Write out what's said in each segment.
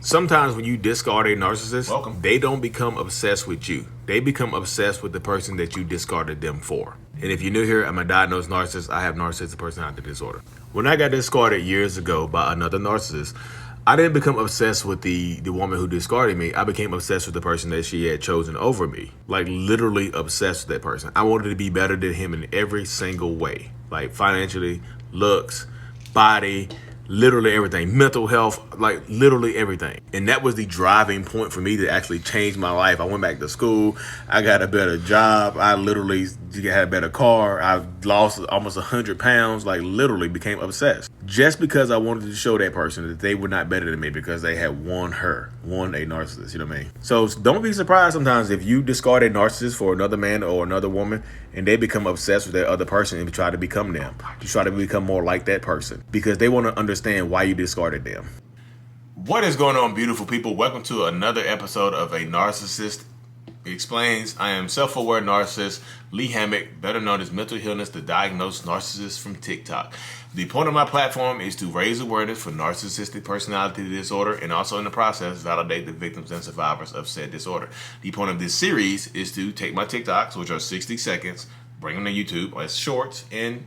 Sometimes when you discard a narcissist, they don't become obsessed with you. They become obsessed with the person that you discarded them for. And if you're new here, I'm a diagnosed narcissist. I have narcissistic personality disorder. When I got discarded years ago by another narcissist, I didn't become obsessed with the woman who discarded me. I became obsessed with the person that she had chosen over me. Like literally obsessed with that person. I wanted to be better than him in every single way. Like financially, looks, body, literally everything, mental health, like literally everything. And that was the driving point for me to actually change my life. I went back to school. I got a better job. I literally had a better car. I lost almost 100 pounds, like literally became obsessed. Just because I wanted to show that person that they were not better than me because they had won a narcissist, you know what I mean? So don't be surprised sometimes if you discard a narcissist for another man or another woman and they become obsessed with that other person and try to become them. You try to become more like that person because they want to understand why you discarded them. What is going on, beautiful people? Welcome to another episode of A Narcissist Explains. I am self-aware narcissist Lee Hammock, better known as Mental Healness, the diagnosed narcissist from TikTok. The point of my platform is to raise awareness for narcissistic personality disorder and also in the process validate the victims and survivors of said disorder. The point of this series is to take my TikToks, which are 60 seconds, bring them to YouTube as shorts and,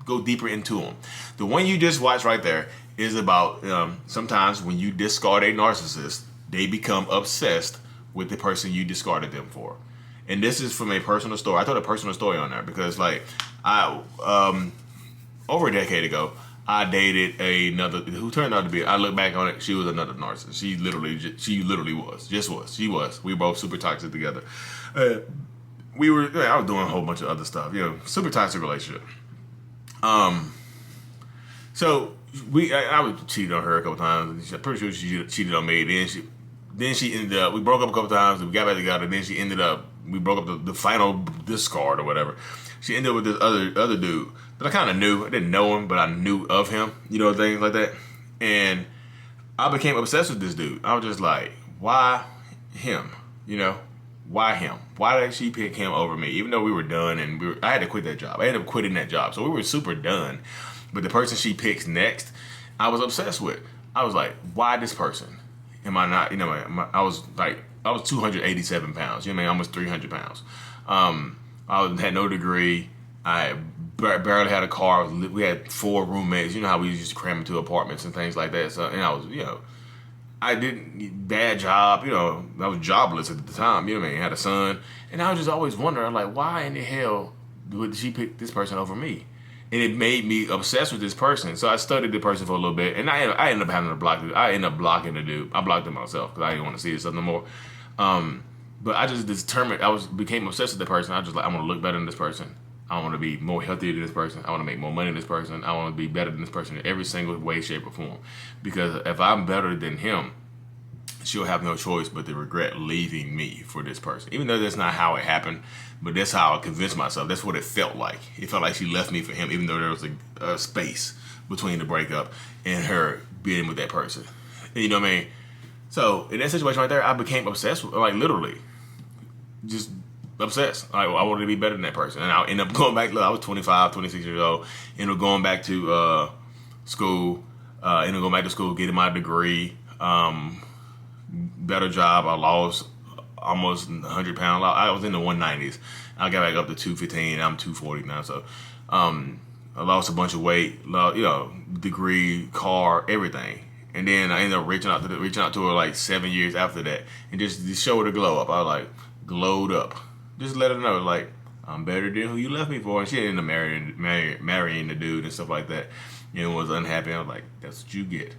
go deeper into them. The one you just watched right there is about sometimes when you discard a narcissist, they become obsessed with the person you discarded them for. And this is from a personal story. I told a personal story on there because over a decade ago, I dated another who turned out to be, I look back on it, she was another narcissist. She literally was. She was. We were both super toxic together. I was doing a whole bunch of other stuff, super toxic relationship. So I was cheated on her a couple times. I'm pretty sure she cheated on me. Then she ended up, we broke up a couple times, we got back together, then she ended up, we broke up the final discard or whatever. She ended up with this other dude that I kind of knew. I didn't know him, but I knew of him, things like that. And I became obsessed with this dude. I was just like, why him? Why him? Why did she pick him over me? Even though we were done and I had to quit that job. I ended up quitting that job. So we were super done. But the person she picks next, I was obsessed with. I was like, why this person? Am I not, I was 287 pounds, almost 300 pounds. I had no degree. I barely had a car. We had 4 roommates. You know how we used to cram into apartments and things like that. So, and I was, I didn't, bad job, I was jobless at the time, I had a son. And I was just always wondering, like, why in the hell would she pick this person over me? And it made me obsessed with this person. So I studied the person for a little bit. And I ended up having to block it. I ended up blocking the dude. I blocked him myself because I didn't want to see this stuff no more. But I just determined, became obsessed with the person. I was just like, I want to look better than this person. I want to be more healthier than this person. I want to make more money than this person. I want to be better than this person in every single way, shape, or form. Because if I'm better than him, she'll have no choice but to regret leaving me for this person. Even though that's not how it happened, but that's how I convinced myself. That's what it felt like. It felt like she left me for him, even though there was a space between the breakup and her being with that person. And you know what I mean? So in that situation right there, I became obsessed with, like literally, just obsessed. I wanted to be better than that person. And I ended up going back, I was 25, 26 years old, ended up going back to school, ended up going back to school, getting my degree, better job. I lost almost 100 pounds. I was in the 190s. I got back up to 215. I'm 240 now. So I lost a bunch of weight, degree, car, everything. And then I ended up reaching out to her like 7 years after that and just show her the glow up. I was like, glowed up. Just let her know, like, I'm better than who you left me for. And she ended up marrying the dude and stuff like that. Was unhappy. I was like, that's what you get.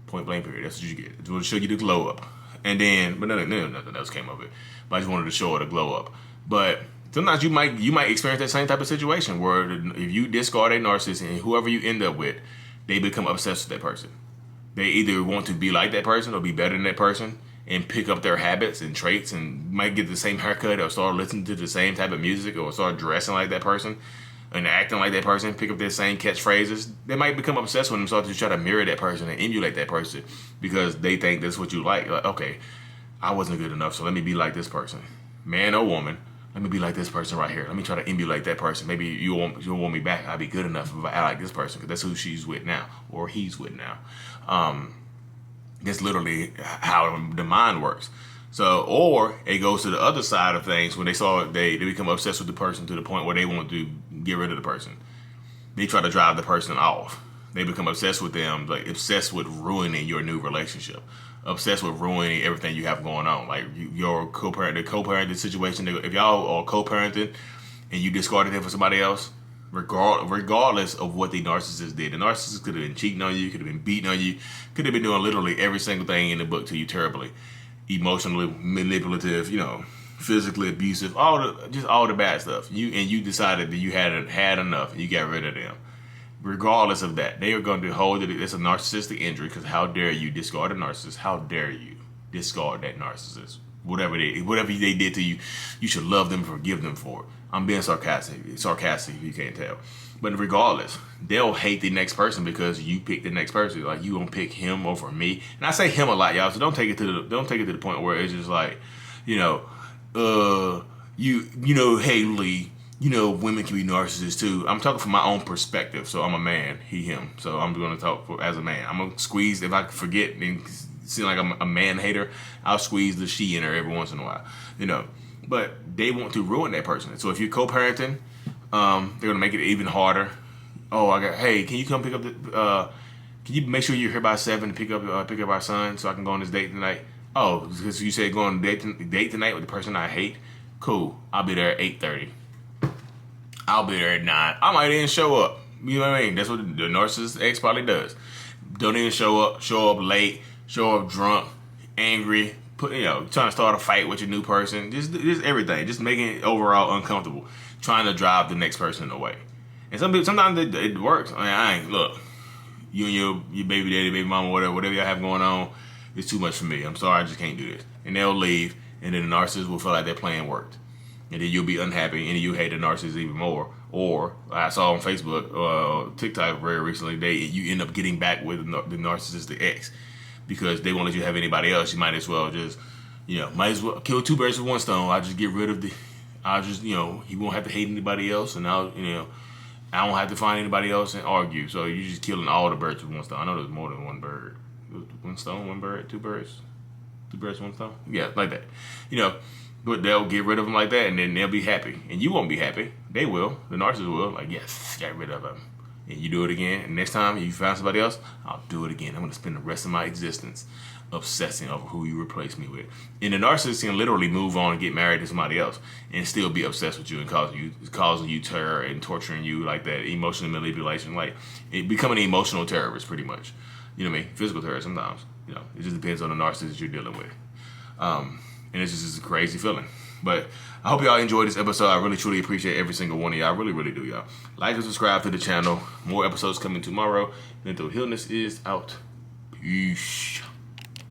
Point blank period. That's what you get. I just want to show you the glow up. And then, but nothing else came of it. But I just wanted to show her the glow up. But sometimes you might experience that same type of situation where if you discard a narcissist and whoever you end up with, they become obsessed with that person. They either want to be like that person or be better than that person and pick up their habits and traits and might get the same haircut or start listening to the same type of music or start dressing like that person and acting like that person, pick up their same catchphrases. They might become obsessed with them, start to try to mirror that person and emulate that person because they think that's what you like. Like, okay, I wasn't good enough, so let me be like this person. Man or woman, let me be like this person right here. Let me try to emulate that person. Maybe you'll want me back. I'll be good enough if I act like this person because that's who she's with now or he's with now. That's literally how the mind works. So, or it goes to the other side of things when they become obsessed with the person to the point where they want to get rid of the person. They try to drive the person off. They become obsessed with them, like obsessed with ruining your new relationship, obsessed with ruining everything you have going on. Like your co-parenting situation. If y'all are co-parenting and you discarded him for somebody else, regardless of what the narcissist did, the narcissist could have been cheating on you, could have been beating on you, could have been doing literally every single thing in the book to you terribly, emotionally manipulative, physically abusive, all the bad stuff. You decided that you had enough and you got rid of them. Regardless of that, they are going to hold it. It's a narcissistic injury because how dare you discard a narcissist? How dare you discard that narcissist? Whatever they did to you, you should love them and forgive them for it. I'm being sarcastic if you can't tell. But regardless, they'll hate the next person because you picked the next person. Like you gonna pick him over me. And I say him a lot, y'all. So don't take it to the point where it's just like, hey Lee, women can be narcissists too. I'm talking from my own perspective. So I'm a man, he, him. So I'm going to talk as a man. I'm going to squeeze, if I forget and seem like I'm a man hater, I'll squeeze the she in her every once in a while, But they want to ruin that person. So if you're co-parenting, they're going to make it even harder. Oh, hey, can you come pick up can you make sure you're here by 7 to pick up our son so I can go on this date tonight? Oh, because you said go on a date tonight with the person I hate? Cool. I'll be there at 8:30. I'll be there at 9. I might even show up. You know what I mean? That's what the narcissist ex probably does. Don't even show up late, show up drunk, angry, trying to start a fight with your new person. Just everything. Just making it overall uncomfortable. Trying to drive the next person away. And sometimes it works. Look, you and your baby daddy, baby mama, whatever y'all have going on, it's too much for me. I'm sorry, I just can't do this. And they'll leave, and then the narcissist will feel like their plan worked. And then you'll be unhappy, and you hate the narcissist even more. Or I saw on Facebook, TikTok very recently, you end up getting back with the narcissistic ex because they won't let you have anybody else. You might as well just, kill two birds with one stone. I'll just get rid of he won't have to hate anybody else, and I won't have to find anybody else and argue. So you're just killing all the birds with one stone. I know there's more than one bird. One stone, one bird, two birds. Two birds, one stone? Yeah, like that. But they'll get rid of them like that, and then they'll be happy. And you won't be happy. They will. The narcissist will. Like, yes, got rid of them. And you do it again. And next time you find somebody else, I'll do it again. I'm going to spend the rest of my existence obsessing over who you replace me with. And the narcissist can literally move on and get married to somebody else and still be obsessed with you and causing you terror and torturing you like that, emotional manipulation, like becoming an emotional terrorist pretty much. You know what I mean? Physical terror sometimes. It just depends on the narcissist you're dealing with. And it's just a crazy feeling. But I hope y'all enjoyed this episode. I really, truly appreciate every single one of y'all. I really, really do, y'all. Like and subscribe to the channel. More episodes coming tomorrow. Mental Healness is out. Peace.